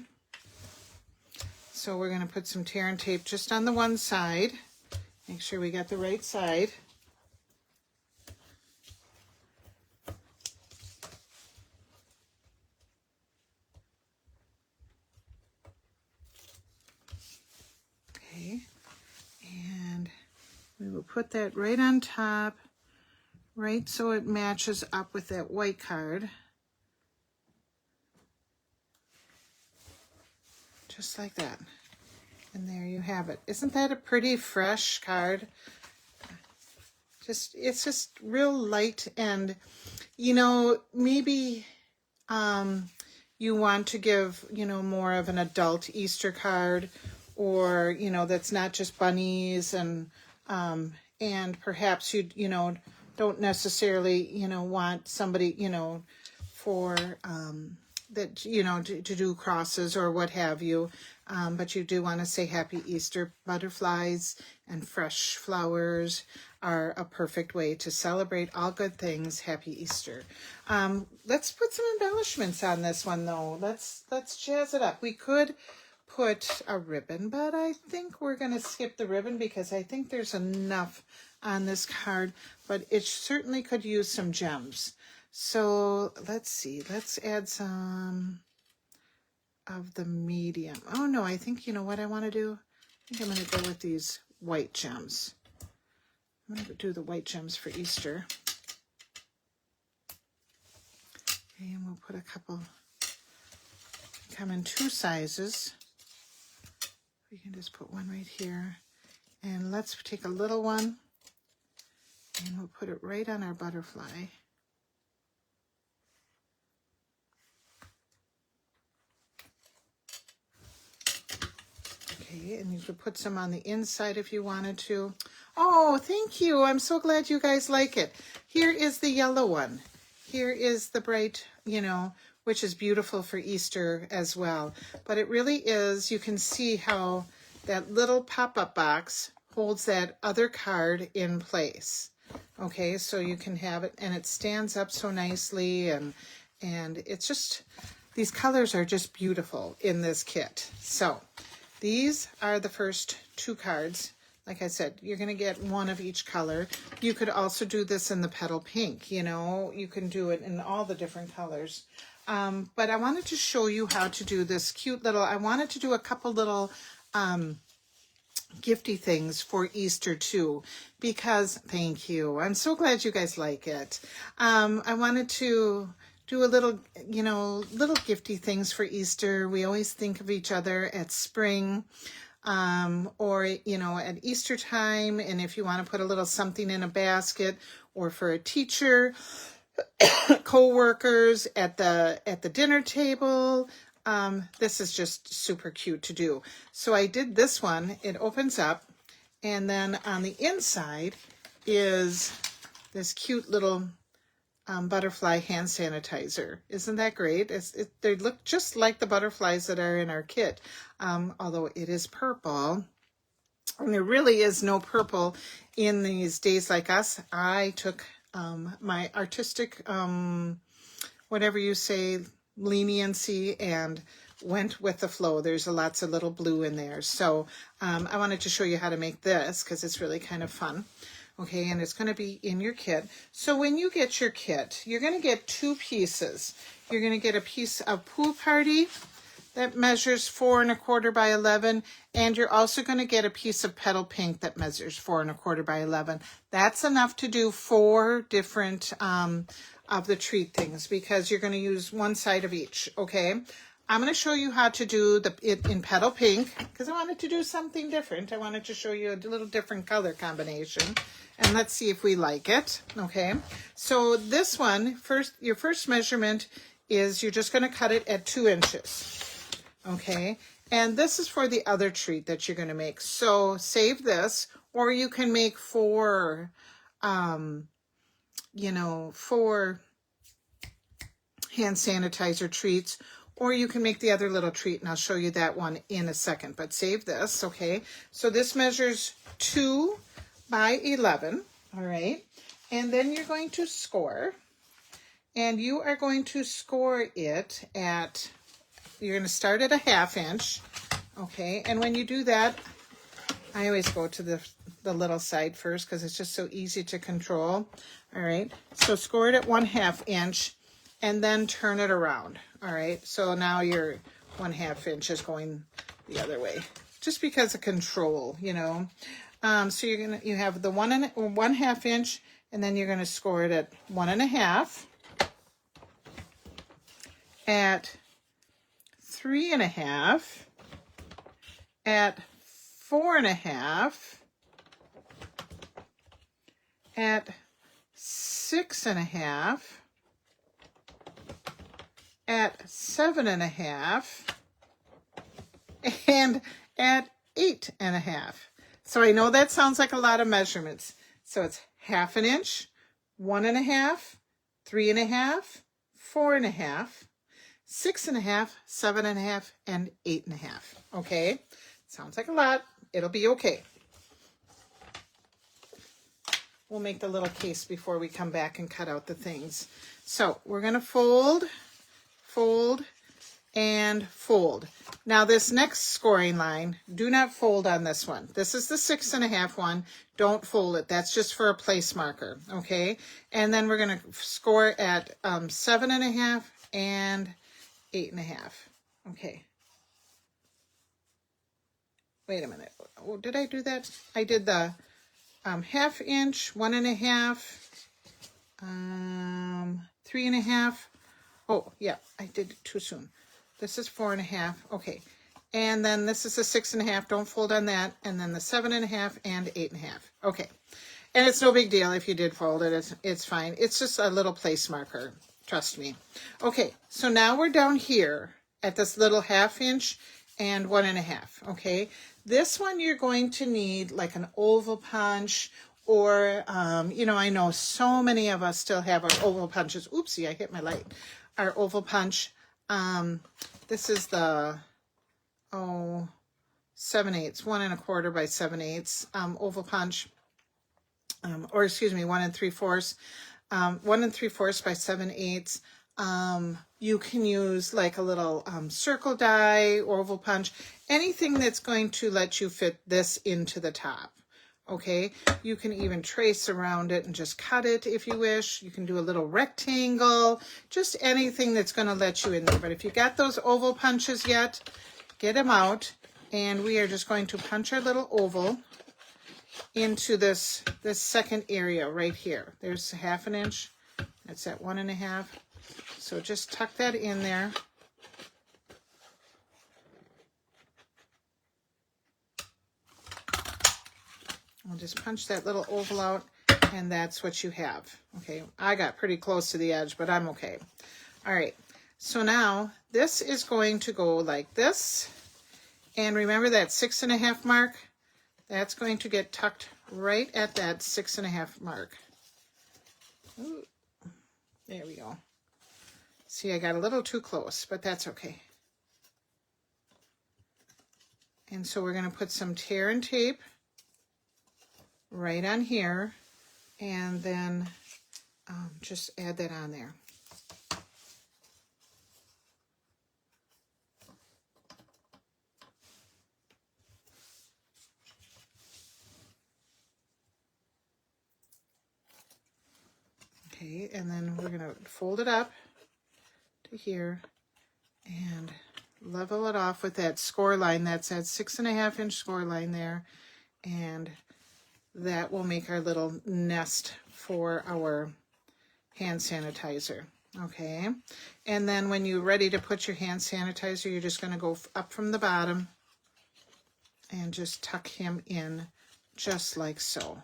Speaker 1: So we're going to put some tear and tape just on the one side. Make sure we got the right side. Okay. And we will put that right on top, right so it matches up with that white card. Just like that. And there you have it. Isn't that a pretty fresh card? It's just real light, and you know, maybe you want to give, you know, more of an adult Easter card, or you know, that's not just bunnies, and perhaps you know, don't necessarily, you know, want somebody, you know, for that, you know, to do crosses or what have you, but you do want to say Happy Easter. Butterflies and fresh flowers are a perfect way to celebrate all good things. Happy Easter. Let's put some embellishments on this one though. Let's jazz it up. We could put a ribbon, but I think we're going to skip the ribbon because I think there's enough on this card, but it certainly could use some gems. So let's see, let's add some of the medium. Oh no, I think, you know what I want to do? I think I'm going to go with these white gems. I'm going to do the white gems for Easter. Okay, and we'll put a couple, come in 2 sizes. We can just put one right here. And let's take a little one and we'll put it right on our butterfly. Okay, and you could put some on the inside if you wanted to. Oh, thank you. I'm so glad you guys like it. Here is the yellow one. Here is the bright, you know, which is beautiful for Easter as well. But it really is, you can see how that little pop-up box holds that other card in place. Okay, so you can have it, and it stands up so nicely, and it's just, these colors are just beautiful in this kit. So these are the first 2 cards. Like I said, you're going to get one of each color. You could also do this in the petal pink, you know. You can do it in all the different colors. But I wanted to show you how to do this cute little, I wanted to do a couple little gifty things for Easter too, because, thank you. I'm so glad you guys like it. I wanted to do a little, you know, little gifty things for Easter. We always think of each other at spring, or, you know, at Easter time. And if you want to put a little something in a basket, or for a teacher, co-workers at the dinner table. This is just super cute to do. So I did this one. It opens up, and then on the inside is this cute little butterfly hand sanitizer. Isn't that great? They look just like the butterflies that are in our kit, although it is purple. And there really is no purple in these days like us. I took my artistic, whatever you say, leniency, and went with the flow. There's lots of little blue in there. So I wanted to show you how to make this because it's really kind of fun. Okay, and it's going to be in your kit. So when you get your kit, you're going to get 2 pieces. You're going to get a piece of Pool Party that measures 4 1/4 by 11, and you're also going to get a piece of Petal Pink that measures 4 1/4 by 11. That's enough to do 4 different of the treat things because you're going to use one side of each. Okay, I'm going to show you how to do it in Petal Pink because I wanted to do something different. I wanted to show you a little different color combination. And let's see if we like it. Okay, so this one, your first measurement is you're just going to cut it at 2 inches. Okay, and this is for the other treat that you're going to make. So save this, or you can make 4, 4 hand sanitizer treats, or you can make the other little treat, and I'll show you that one in a second. But save this, okay? So this measures 2 by 11, all right? And then you're going to score, and you are going to score it at, you're going to start at a 1/2 inch, okay? And when you do that, I always go to the little side first because it's just so easy to control, all right? So score it at 1/2 inch and then turn it around, all right? So now your 1/2 inch is going the other way, just because of control, you know? So you have the 1/2 inch, and then you're going to score it at 1 1/2, at 3 1/2, at 4 1/2, at 6 1/2, at 7 1/2, and at 8 1/2. So I know that sounds like a lot of measurements. So it's 1/2 inch, 1 1/2, 3 1/2, 4 1/2, 6 1/2, 7 1/2, and 8 1/2. Okay, sounds like a lot. It'll be okay. We'll make the little case before we come back and cut out the things. So we're going to fold, fold, and fold. Now this next scoring line, do not fold on this one. This is the 6 1/2 one. Don't fold it. That's just for a place marker, okay? And then we're going to score at 7 1/2 and 8 1/2. Okay. Wait a minute. Oh, did I do that? I did the 1/2 inch, 1 1/2, 3 1/2. Oh, yeah, I did it too soon. This is 4 1/2. Okay. And then this is a 6 1/2. Don't fold on that. And then the 7 1/2 and 8 1/2. Okay. And it's no big deal if you did fold it. It's fine. It's just a little place marker. Trust me. Okay. So now we're down here at this little 1/2 inch and 1 1/2. Okay. This one you're going to need like an oval punch, or, I know so many of us still have our oval punches. Oopsie, I hit my light. Our oval punch. This is the 7/8, 1 1/4 by 7/8 oval punch, or excuse me, 1 3/4, 1 3/4 by 7/8. You can use like a little circle die, oval punch, anything that's going to let you fit this into the top. Okay, you can even trace around it and just cut it if you wish. You can do a little rectangle, just anything that's going to let you in there. But if you got those oval punches yet, get them out. And we are just going to punch our little oval into this second area right here. There's 1/2 inch. That's at 1 1/2. So just tuck that in there. I'll just punch that little oval out, And that's what you have. Okay, I got pretty close to the edge, but I'm okay. All right, so now this is going to go like this. And remember that 6.5 mark? That's going to get tucked right at that 6.5 mark. Ooh, there we go. See, I got a little too close, but that's okay. And so we're going to put some tear and tape right on here, and then just add that on there. Okay, and then we're going to fold it up to here and level it off with that score line. That's that 6.5 inch score line there, and that will make our little nest for our hand sanitizer. Okay, and then when you're ready to put your hand sanitizer, you're just going to go up from the bottom and just tuck him in just like so.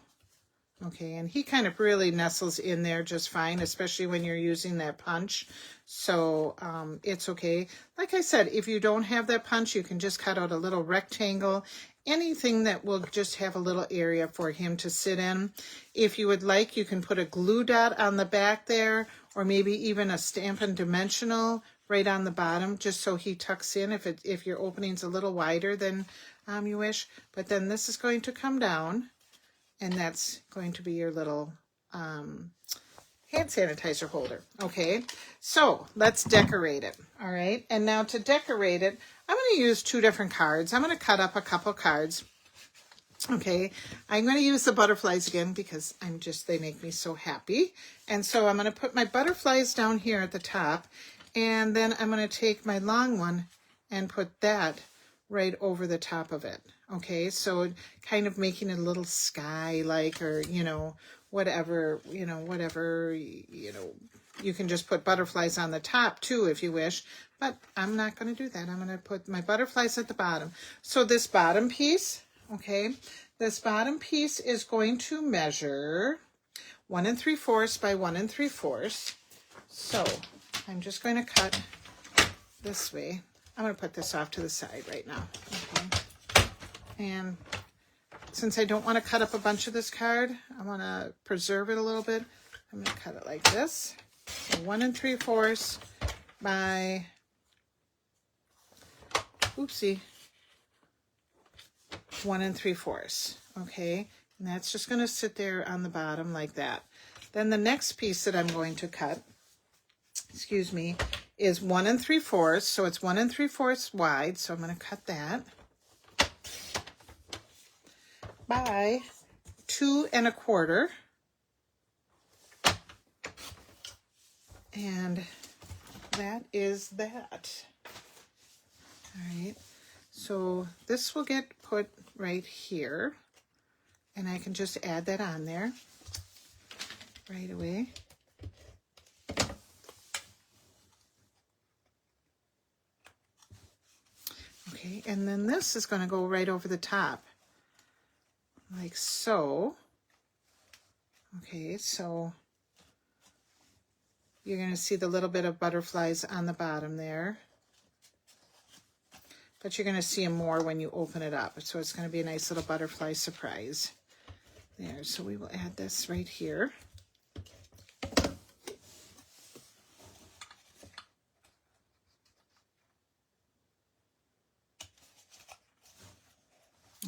Speaker 1: Okay, and he kind of really nestles in there just fine, especially when you're using that punch. So it's okay. Like I said, if you don't have that punch, you can just cut out a little rectangle, anything that will just have a little area for him to sit in. If you would like, you can put a glue dot on the back there, or maybe even a Stampin' Dimensional right on the bottom, just so he tucks in if your opening's a little wider than you wish. But then this is going to come down, and that's going to be your little hand sanitizer holder. Okay, so let's decorate it. All right, and now to decorate it, I'm going to use 2 different cards. I'm going to cut up a couple cards. Okay, I'm going to use the butterflies again because they make me so happy. And so I'm going to put my butterflies down here at the top, and then I'm going to take my long one and put that right over the top of it. Okay, so kind of making it a little sky-like, or, whatever, you can just put butterflies on the top too if you wish, but I'm not going to do that. I'm going to put my butterflies at the bottom. So this bottom piece, okay, this bottom piece is going to measure 1 3/4 by 1 3/4. So I'm just going to cut this way. I'm going to put this off to the side right now. Okay. And since I don't want to cut up a bunch of this card, I want to preserve it a little bit. I'm going to cut it like this. So 1 3/4 by, oopsie, 1 3/4. Okay, and that's just going to sit there on the bottom like that. Then the next piece that I'm going to cut, is 1 3/4. So it's 1 3/4 wide. So I'm going to cut that by 2 1/4. And that is that. All right, so this will get put right here, and I can just add that on there right away. Okay, and then this is going to go right over the top, like so. Okay, so you're going to see the little bit of butterflies on the bottom there, but you're going to see them more when you open it up. So it's going to be a nice little butterfly surprise there. So we will add this right here.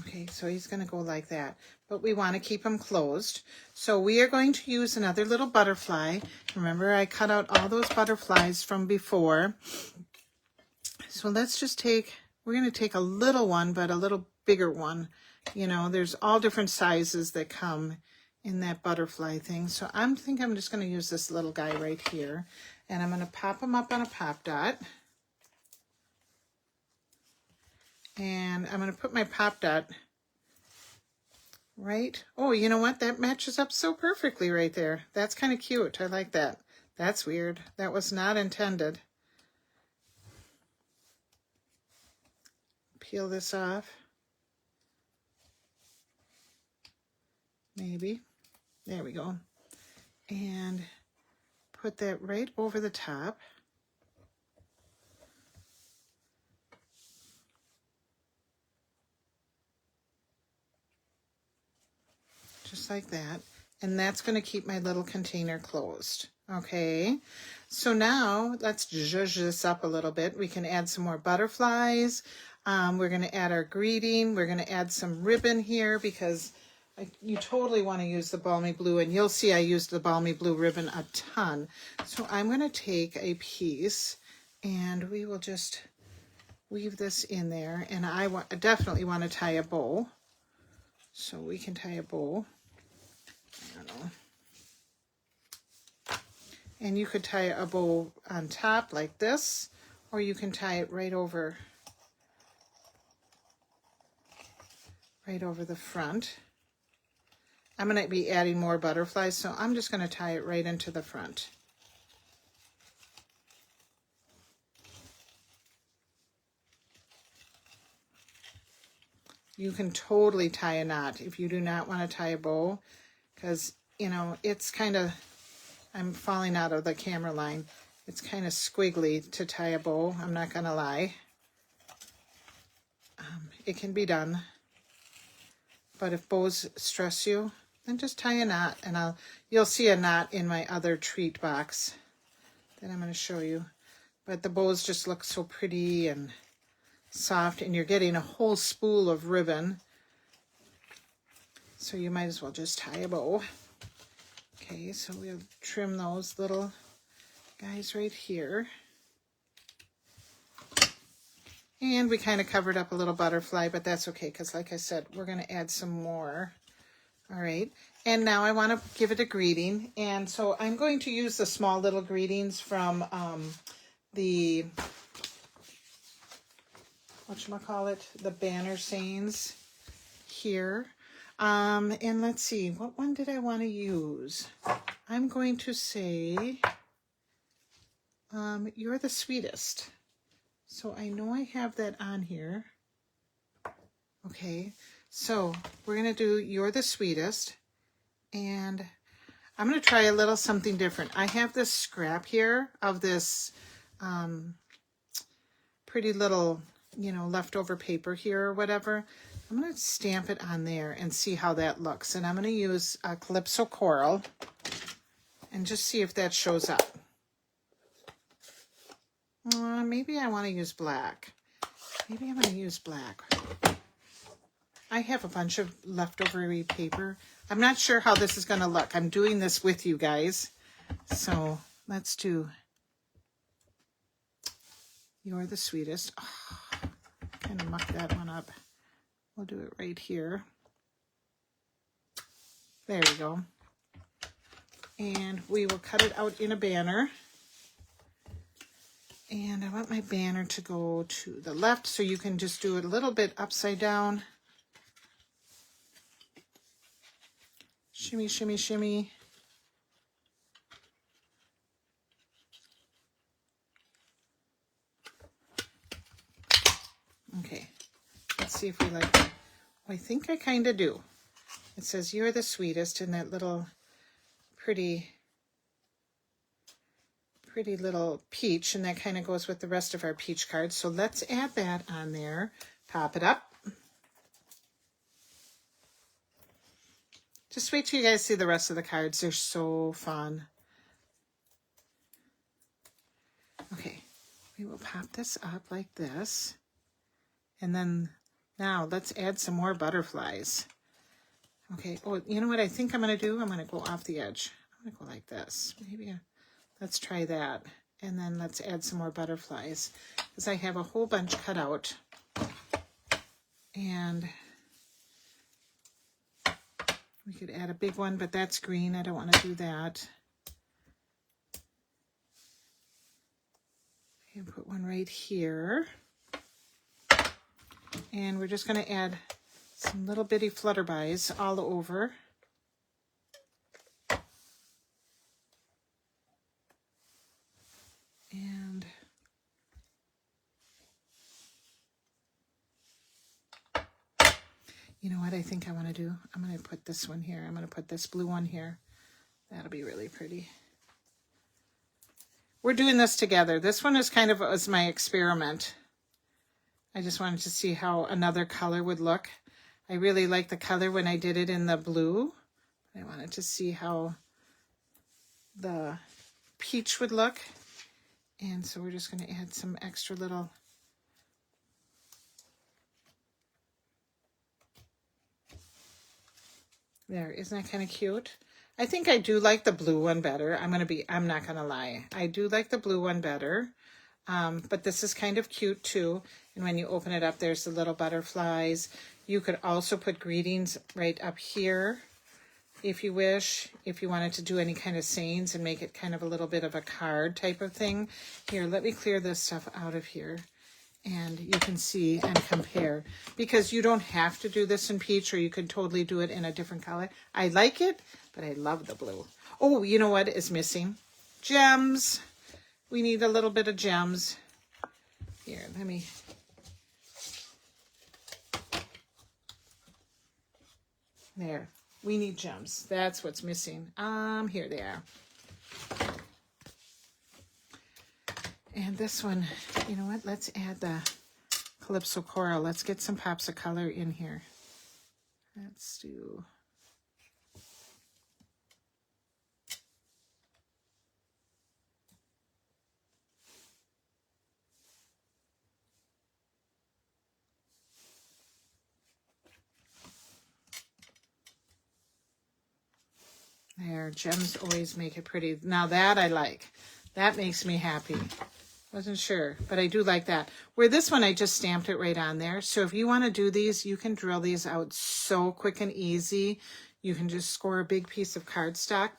Speaker 1: Okay, so he's going to go like that, but we want to keep him closed. So we are going to use another little butterfly. Remember, I cut out all those butterflies from before. So let's just we're going to take a little one, but a little bigger one. There's all different sizes that come in that butterfly thing. So I think I'm just going to use this little guy right here, and I'm going to pop him up on a pop dot. And I'm going to put my pop dot right. Oh, you know what? That matches up so perfectly right there. That's kind of cute. I like that. That's weird. That was not intended. Peel this off. Maybe. There we go. And put that right over the top. Just like that. And that's going to keep my little container closed. Okay, so now let's zhuzh this up a little bit. We can add some more butterflies. We're going to add our greeting. We're going to add some ribbon here because you totally want to use the balmy blue, and you'll see I used the balmy blue ribbon a ton. So I'm going to take a piece and we will just weave this in there, and I definitely want to tie a bow. So we can tie a bow. I don't know. And you could tie a bow on top like this, or you can tie it right over the front. I'm going to be adding more butterflies, so I'm just going to tie it right into the front. You can totally tie a knot if you do not want to tie a bow, because, you know, it's kind of, I'm falling out of the camera line. It's kind of squiggly to tie a bow, I'm not going to lie. It can be done. But if bows stress you, then just tie a knot, and you'll see a knot in my other treat box that I'm going to show you. But the bows just look so pretty and soft, and you're getting a whole spool of ribbon. So you might as well just tie a bow. Okay, so we'll trim those little guys right here. And we kind of covered up a little butterfly, but that's okay because, like I said, we're going to add some more. All right, and now I want to give it a greeting. And so I'm going to use the small little greetings from the, the banner sayings here. And let's see, what one did I want to use? I'm going to say, you're the sweetest. So I know I have that on here. Okay, so we're going to do you're the sweetest. And I'm going to try a little something different. I have this scrap here of this pretty little, you know, leftover paper here or whatever. I'm going to stamp it on there and see how that looks. And I'm going to use Calypso Coral and just see if that shows up. Maybe I want to use black. Maybe I'm going to use black. I have a bunch of leftover paper. I'm not sure how this is going to look. I'm doing this with you guys. So let's do You're the Sweetest. Oh, kind of muck that one up. We'll do it right here. There we go. And we will cut it out in a banner. And I want my banner to go to the left, so you can just do it a little bit upside down. Shimmy, shimmy, shimmy. Okay, let's see if we like that. Oh, I think I kind of do. It says you're the sweetest in that little pretty little peach, and that kind of goes with the rest of our peach cards. So let's add that on there. Pop it up. Just wait till you guys see the rest of the cards. They're so fun. Okay, we will pop this up like this. And then now let's add some more butterflies. Okay, oh, you know what I think I'm going to do? I'm going to go off the edge. I'm going to go like this. Maybe let's try that. And then let's add some more butterflies, because I have a whole bunch cut out. And we could add a big one, but that's green. I don't want to do that. And put one right here. And we're just going to add some little bitty flutterbys all over. And You know what I think I want to do? I'm going to put this one here. I'm going to put this blue one here. That'll be really pretty. We're doing this together. This one is kind of as my experiment. I just wanted to see how another color would look. I really liked the color when I did it in the blue. I wanted to see how the peach would look. And so we're just going to add some extra little there. Isn't that kind of cute? I think I do like the blue one better. I'm not going to lie. I do like the blue one better. But this is kind of cute too. And when you open it up, there's the little butterflies. You could also put greetings right up here if you wish, if you wanted to do any kind of sayings and make it kind of a little bit of a card type of thing. Here, let me clear this stuff out of here. And you can see and compare, because you don't have to do this in peach, or you could totally do it in a different color. I like it, but I love the blue. Oh, you know what is missing? Gems. We need a little bit of gems. Here, let me. There. We need gems. That's what's missing. Here they are. And this one, you know what? Let's add the Calypso Coral. Let's get some pops of color in here. Let's do... There, gems always make it pretty. Now that I like. That makes me happy. Wasn't sure, but I do like that. Where this one, I just stamped it right on there. So if you want to do these, you can drill these out so quick and easy. You can just score a big piece of cardstock,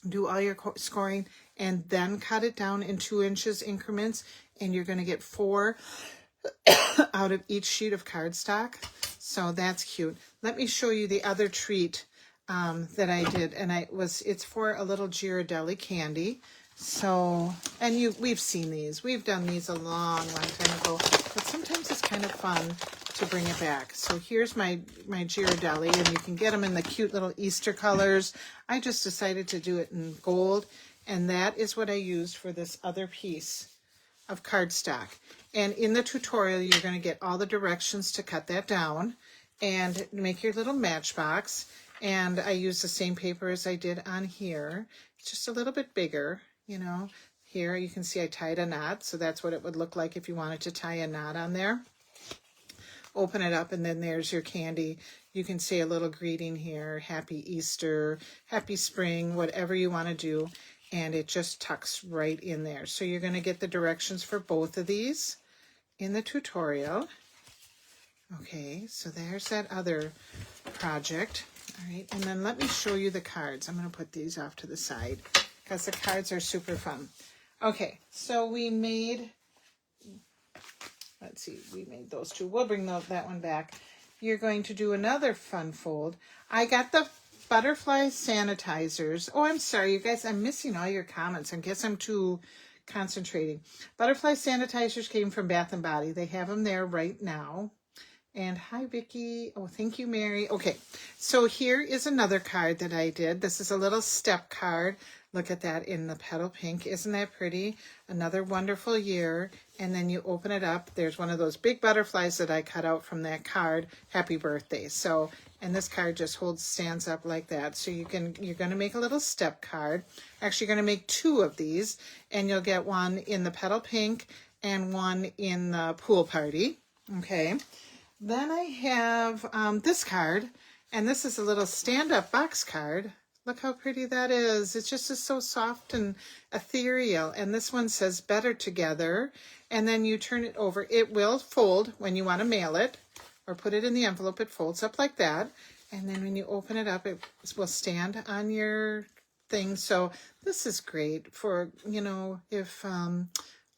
Speaker 1: do all your scoring, and then cut it down in 2 inches increments, and you're going to get 4 out of each sheet of cardstock. So that's cute. Let me show you the other treat that I did, and it's for a little Ghirardelli candy. So, and we've seen these. We've done these a long time ago, but sometimes it's kind of fun to bring it back. So here's my Ghirardelli, and you can get them in the cute little Easter colors. I just decided to do it in gold, and that is what I used for this other piece of cardstock. And in the tutorial, you're going to get all the directions to cut that down and make your little matchbox. And I used the same paper as I did on here. It's just a little bit bigger, you know. Here you can see I tied a knot, so that's what it would look like if you wanted to tie a knot on there. Open it up, and then there's your candy. You can say a little greeting here, Happy Easter, Happy Spring, whatever you want to do, and it just tucks right in there. So you're going to get the directions for both of these in the tutorial. Okay, so there's that other project. All right, and then let me show you the cards. I'm going to put these off to the side because the cards are super fun. Okay, so we made, let's see, we made those 2. We'll bring that one back. You're going to do another fun fold. I got the butterfly sanitizers. Oh, I'm sorry, you guys, I'm missing all your comments. I guess I'm too concentrating. Butterfly sanitizers came from Bath & Body. They have them there right now. And hi, Vicki. Oh, thank you, Mary. Okay, so here is another card that I did. This is a little step card. Look at that in the petal pink. Isn't that pretty? Another wonderful year. And then you open it up. There's one of those big butterflies that I cut out from that card. Happy birthday. So, and this card just stands up like that. So you're going to make a little step card. Actually, you're going to make 2 of these. And you'll get one in the petal pink and one in the pool party. Okay. Then I have this card, and this is a little stand-up box card. Look how pretty that is. It's just so soft and ethereal. And this one says Better Together. And then you turn it over. It will fold when you want to mail it or put it in the envelope. It folds up like that. And then when you open it up, it will stand on your thing. So this is great for, you know, if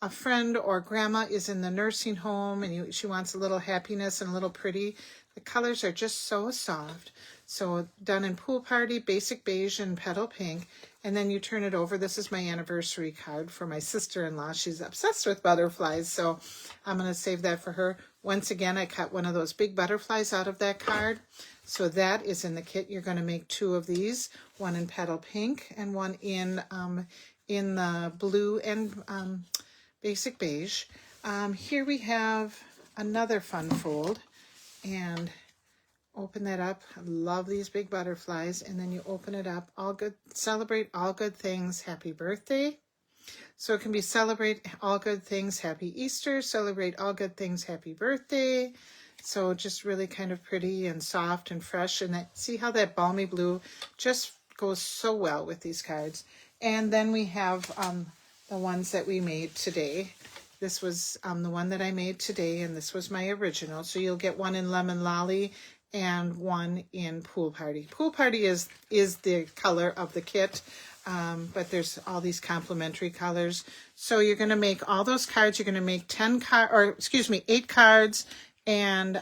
Speaker 1: a friend or grandma is in the nursing home and she wants a little happiness and a little pretty. The colors are just so soft. So done in pool party, basic beige and petal pink. and then you turn it over. This is my anniversary card for my sister-in-law. She's obsessed with butterflies, so I'm going to save that for her. Once again, I cut one of those big butterflies out of that card. So that is in the kit. You're going to make 2 of these, one in petal pink and one in the blue and basic beige. Here we have another fun fold, and open that up. I love these big butterflies. And then you open it up. All good. Celebrate all good things. Happy birthday. So it can be celebrate all good things. Happy Easter. Celebrate all good things. Happy birthday. So just really kind of pretty and soft and fresh. And see how that balmy blue just goes so well with these cards. And then we have the ones that we made today. This was the one that I made today, and this was my original. So you'll get one in Lemon Lolly and one in Pool Party. Pool Party is the color of the kit, but there's all these complementary colors. So you're going to make all those cards. You're going to make 8 cards, and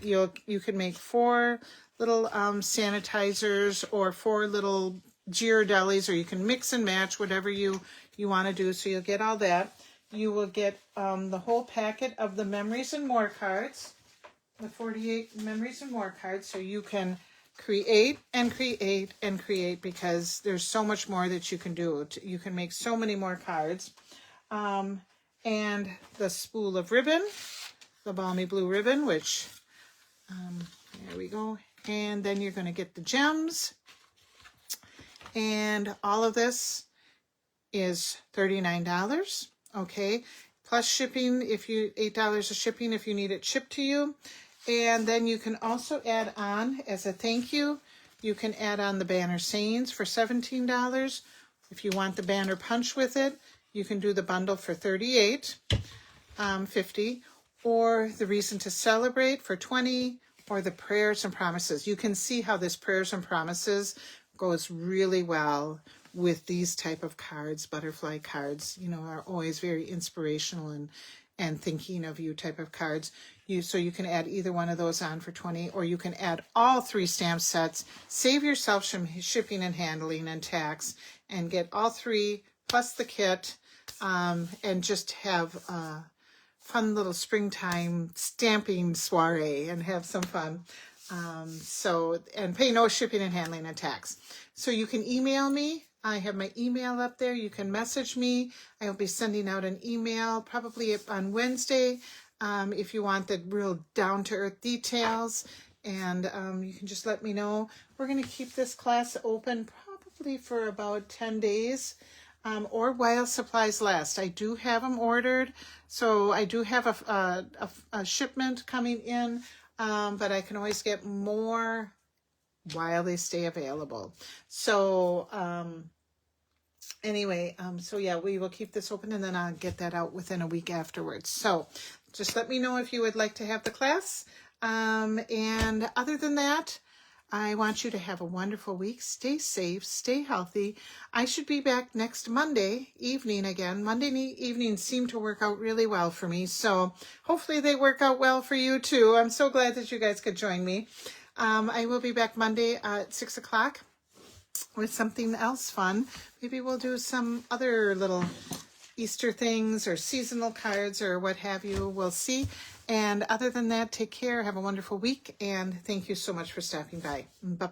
Speaker 1: you can make 4 little sanitizers or 4 little Ghirardellis, or you can mix and match whatever you want to do. So you'll get all that. You will get the whole packet of the Memories and More cards. The 48 Memories and More cards, so you can create and create and create, because there's so much more that you can do. You can make so many more cards. And the spool of ribbon, the balmy blue ribbon, which, there we go. And then you're going to get the gems. And all of this is $39, okay? Plus shipping, if you $8 of shipping if you need it shipped to you. And then you can also add on, as a thank you, you can add on the banner sayings for $17. If you want the banner punch with it, you can do the bundle for $38.50, or the reason to celebrate for $20, or the prayers and promises. You can see how this prayers and promises goes really well with these type of cards. Butterfly cards, are always very inspirational and thinking of you type of cards. So you can add either one of those on for $20, or you can add all 3 stamp sets, save yourself some shipping and handling and tax, and get all 3 plus the kit, and just have a fun little springtime stamping soiree and have some fun. And pay no shipping and handling and tax. So you can email me. I have my email up there. You can message me. I will be sending out an email probably on Wednesday if you want the real down-to-earth details. And you can just let me know. We're going to keep this class open probably for about 10 days or while supplies last. I do have them ordered. So I do have a shipment coming in, but I can always get more while they stay available. So anyway, so yeah, we will keep this open, and then I'll get that out within a week afterwards. So just let me know if you would like to have the class. And other than that, I want you to have a wonderful week. Stay safe, stay healthy. I should be back next Monday evening again. Monday evenings seem to work out really well for me, so hopefully they work out well for you too. I'm so glad that you guys could join me. I will be back Monday at 6 o'clock with something else fun. Maybe we'll do some other little Easter things or seasonal cards or what have you. We'll see. And other than that, take care. Have a wonderful week. And thank you so much for stopping by. Bye-bye.